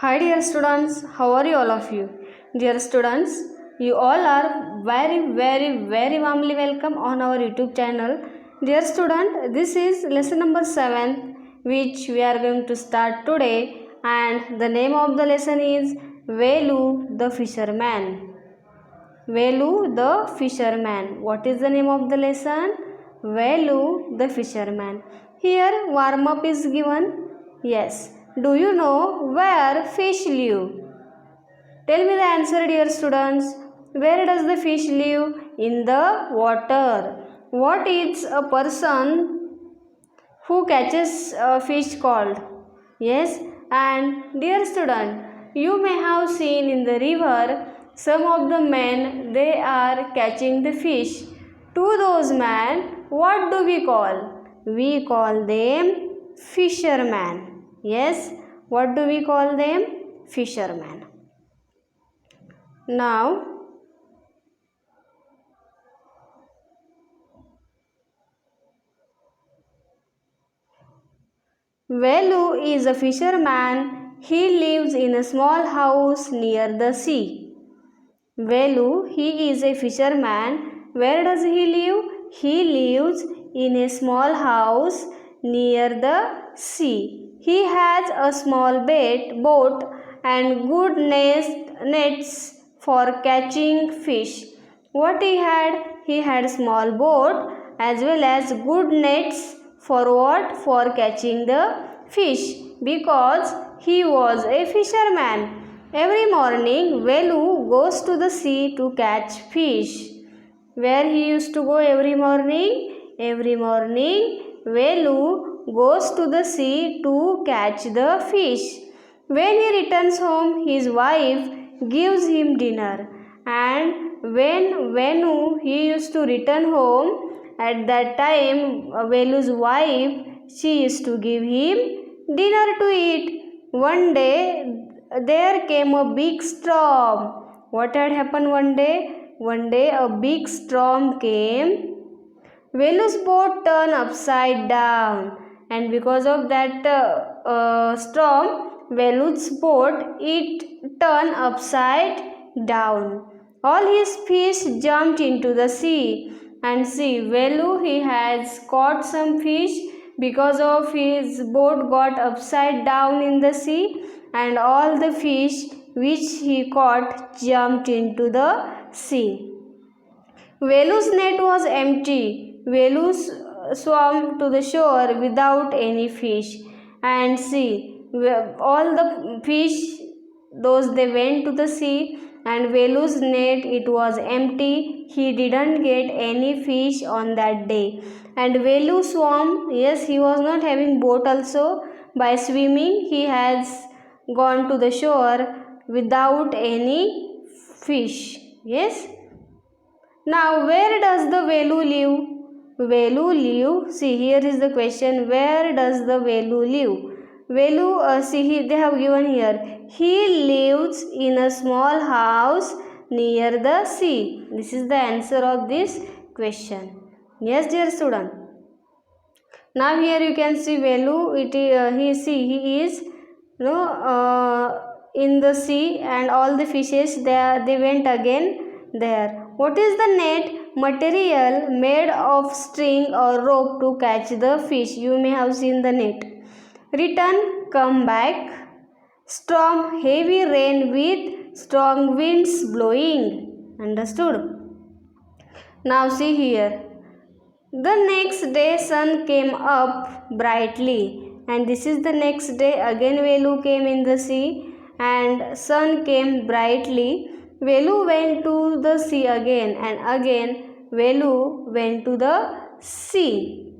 Hi dear students, how are you all of you? Dear students, you all are very warmly welcome on our YouTube channel. Dear student, this is lesson number 7 which we are going to start today, and the name of the lesson is Velu the Fisherman. Velu the Fisherman. What is the name of the lesson? Velu the Fisherman. Here warm up is given. Yes. Do you know where fish live? Tell me the answer, dear students. Where does the fish live? In the water. What is a person who catches a fish called? Yes. And dear student, you may have seen in the river some of the men, they are catching the fish. To those men, what do we call? We call them fishermen. Yes, what do we call them? Fishermen. Now, Velu is a fisherman. He lives in a small house near the sea. Velu, he is a fisherman. Where does he live? He lives in a small house near the sea. He has a small boat and good nets for catching fish. What he had? He had small boat as well as good nets for what? For catching the fish, because he was a fisherman. Every morning, Velu goes to the sea to catch fish. Where he used to go every morning? Every morning, Velu goes to the sea to catch the fish. When he returns home, his wife gives him dinner. And when Venu he used to return home, at that time, Velu's wife, she used to give him dinner to eat. One day, there came a big storm. What had happened one day? One day a big storm came. Velu's boat turned upside down, and because of that storm, Velu's boat it turned upside down. All his fish jumped into the sea, and see, Velu he has caught some fish because of his boat got upside down in the sea, and all the fish which he caught jumped into the sea. Velu's net was empty. Velu swam to the shore without any fish. And see, all the fish, those they went to the sea, and Velu's net it was empty. He didn't get any fish on that day. And Velu swam, yes, he was not having boat also. By swimming, he has gone to the shore without any fish. Yes. Now, where does the Velu live? Velu live. See, here is the question. Where does the Velu live? Velu, see, they have given here. He lives in a small house near the sea. This is the answer of this question. Yes, dear student. Now, here you can see Velu. He is, in the sea, and all the fishes they went again there. What is the net? Material made of string or rope to catch the fish. You may have seen the net. Return, come back. Storm, heavy rain with strong winds blowing. Understood? Now see here. The next day sun came up brightly, and this is the next day again Velu came in the sea, and sun came brightly. Velu went to the sea again, and again Velu went to the sea.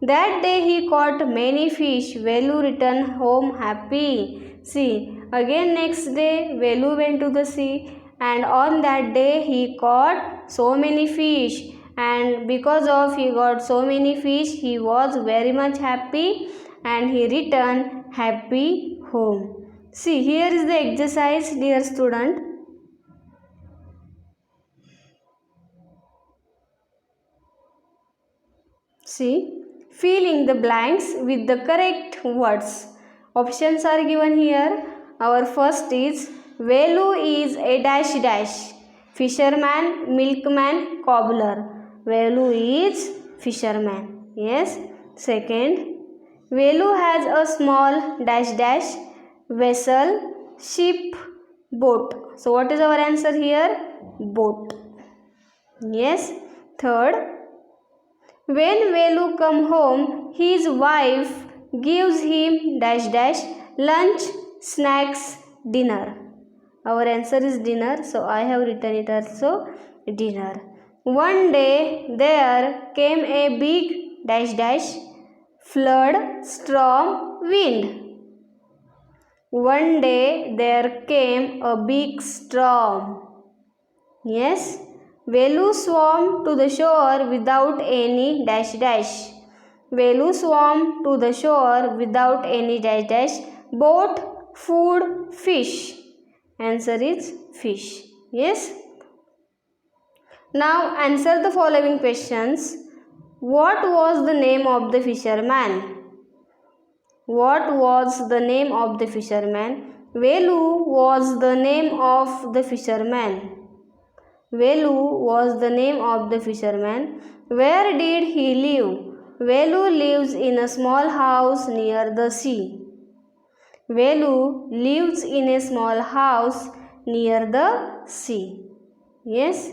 That day he caught many fish. Velu returned home happy. See, again next day Velu went to the sea, and on that day he caught so many fish, and because of he got so many fish, he was very much happy, and he returned happy home. See, here is the exercise, dear student. See, fill in the blanks with the correct words. Options are given here. Our first is Velu is a dash dash. Fisherman, milkman, cobbler. Velu is fisherman. Yes. Second, Velu has a small dash dash vessel, ship, boat. So what is our answer here? Boat. Yes. Third, when Velu come home, his wife gives him dash dash lunch, snacks, dinner. Our answer is dinner, so I have written it also dinner. One day there came a big dash dash flood, storm, wind. One day there came a big storm. Yes. Velu swam to the shore without any dash dash. Velu swam to the shore without any dash dash. Boat, food, fish. Answer is fish. Yes. Now answer the following questions. What was the name of the fisherman? What was the name of the fisherman? Velu was the name of the fisherman. Velu was the name of the fisherman. Where did he live? Velu lives in a small house near the sea. Velu lives in a small house near the sea. Yes.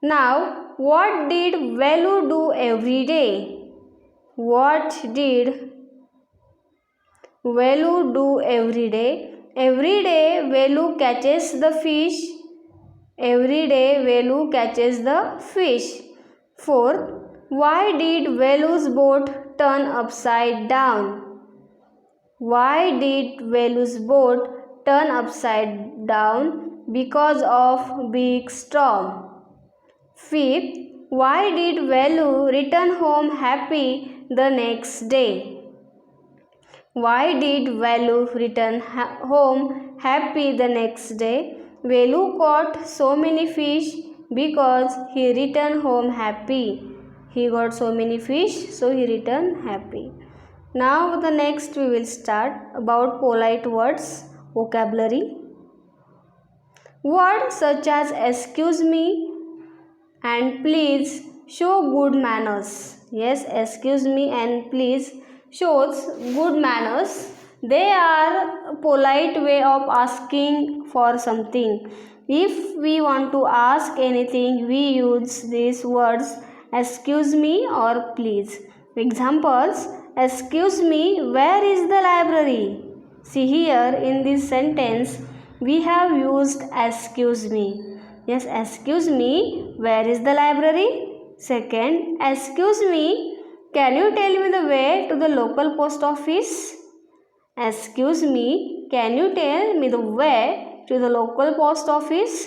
Now, what did Velu do every day? What did Velu do every day? Every day Velu catches the fish. Every day Velu catches the fish. Fourth, why did Velu's boat turn upside down? Why did Velu's boat turn upside down? Because of big storm. Fifth, why did Velu return home happy the next day? Why did Velu return home happy the next day? Velu caught so many fish because he returned home happy. He got so many fish, so he returned happy. Now the next we will start about polite words, vocabulary. Words such as excuse me and please show good manners. Yes, excuse me and please shows good manners. They are a polite way of asking for something. If we want to ask anything, we use these words excuse me or please. Examples: excuse me, where is the library? See here in this sentence we have used excuse me. Yes, excuse me, where is the library? Second, excuse me, can you tell me the way to the local post office? Excuse me, can you tell me the way to the local post office?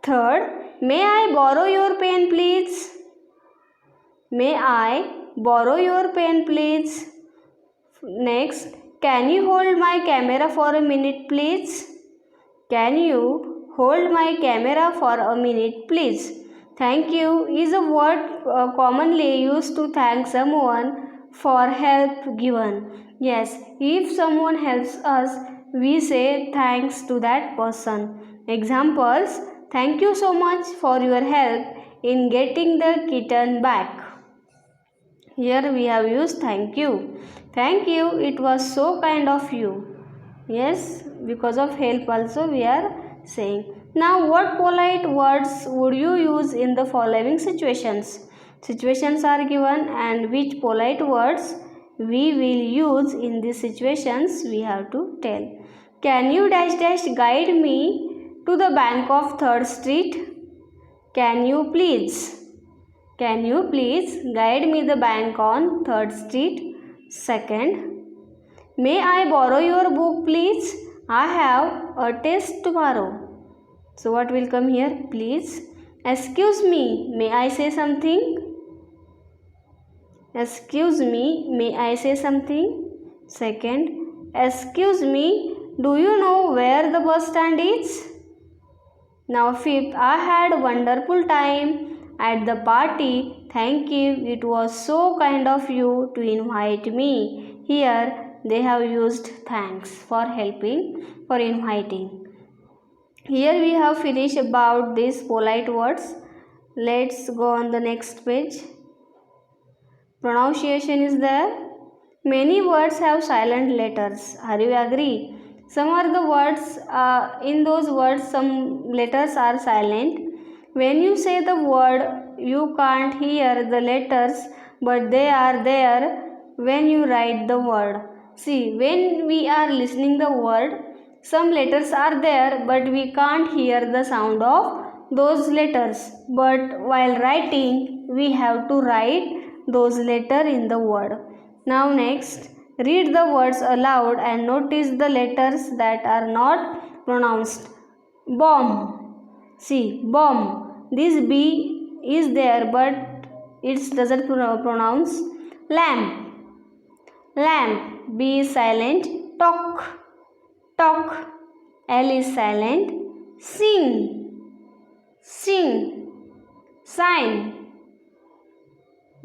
Third, may I borrow your pen please? May I borrow your pen please? Next, can you hold my camera for a minute please? Can you hold my camera for a minute please? Thank you is a word commonly used to thank someone for help given. Yes, if someone helps us, we say thanks to that person. Examples: thank you so much for your help in getting the kitten back. Here we have used thank you. Thank you, it was so kind of you. Yes, because of help also we are saying. Now, what polite words would you use in the following situations? Situations are given and which polite words we will use in these situations we have to tell. Can you dash dash guide me to the bank of 3rd Street? Can you please guide me the bank on 3rd Street? Second, may I borrow your book please? I have a test tomorrow. So what will come here? Please. Excuse me, may I say something? Excuse me, may I say something? Second, excuse me, do you know where the bus stand is? Now fifth, I had a wonderful time at the party. Thank you. It was so kind of you to invite me. Here they have used thanks for helping, for inviting. Here we have finished about these polite words. Let's go on the next page. Pronunciation is there. Many words have silent letters. Are you agree? Some are the words, in those words some letters are silent. When you say the word, you can't hear the letters, but they are there when you write the word. See, when we are listening the word, some letters are there, but we can't hear the sound of those letters. But while writing, we have to write those letters in the word. Now next, read the words aloud and notice the letters that are not pronounced. Bomb. See, bomb. This B is there, but it doesn't pronounce. Lamp. Lamp. B is silent. Talk. Talk. L is silent. Sing. Sing. Sign.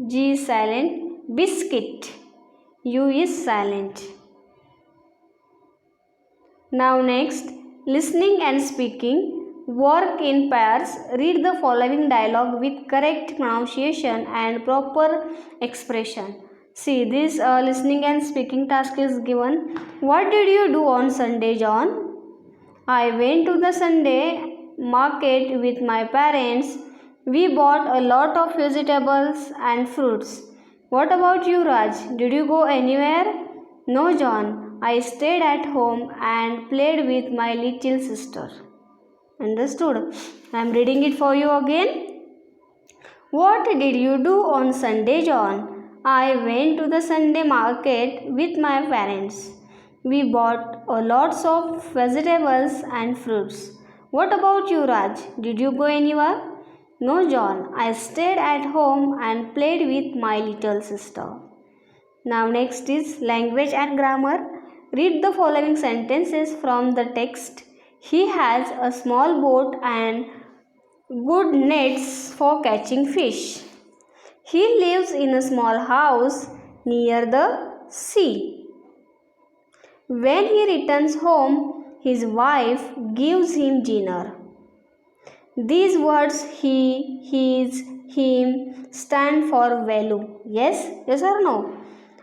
G is silent. Biscuit. U is silent. Now next, listening and speaking. Work in pairs. Read the following dialogue with correct pronunciation and proper expression. See, this listening and speaking task is given. What did you do on Sunday, John? I went to the Sunday market with my parents. We bought a lot of vegetables and fruits. What about you, Raj? Did you go anywhere? No, John. I stayed at home and played with my little sister. Understood? I am reading it for you again. What did you do on Sunday, John? I went to the Sunday market with my parents. We bought lots of vegetables and fruits. What about you, Raj? Did you go anywhere? No, John. I stayed at home and played with my little sister. Now next is language and grammar. Read the following sentences from the text. He has a small boat and good nets for catching fish. He lives in a small house near the sea. When he returns home, his wife gives him dinner. These words he, his, him stand for value. Yes? Yes or no?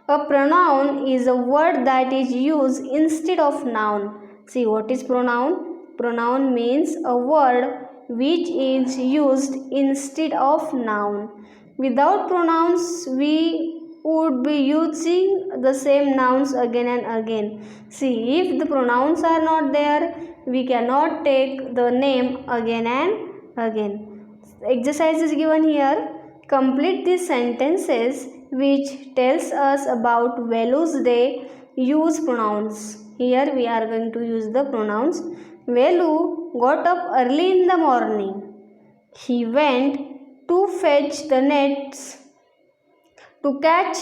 A pronoun is a word that is used instead of noun. See, what is pronoun? Pronoun means a word which is used instead of noun. Without pronouns, we would be using the same nouns again and again. See, if the pronouns are not there, we cannot take the name again and again. Exercise is given here. Complete these sentences which tells us about values they use pronouns. Here we are going to use the pronouns. Velu got up early in the morning. He went to fetch the nets to catch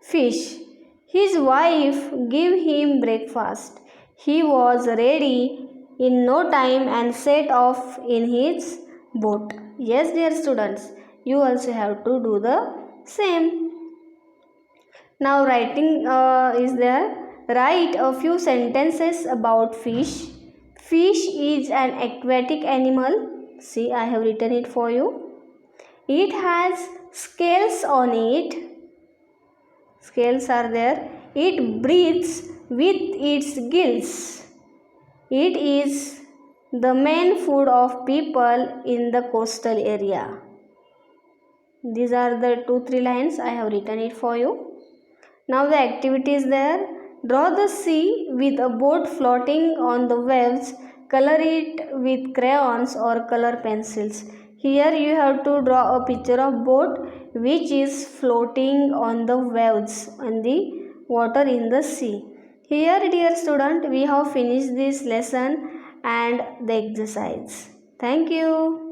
fish. His wife gave him breakfast. He was ready in no time and set off in his boat. Yes, dear students, you also have to do the same. Now writing is there. Write a few sentences about fish. Fish is an aquatic animal. See, I have written it for you. It has scales on it. Scales are there. It breathes with its gills. It is the main food of people in the coastal area. These are the 2-3 lines. I have written it for you. Now the activity is there. Draw the sea with a boat floating on the waves. Color it with crayons or color pencils. Here you have to draw a picture of boat which is floating on the waves on the water in the sea. Here, dear student, we have finished this lesson and the exercise. Thank you.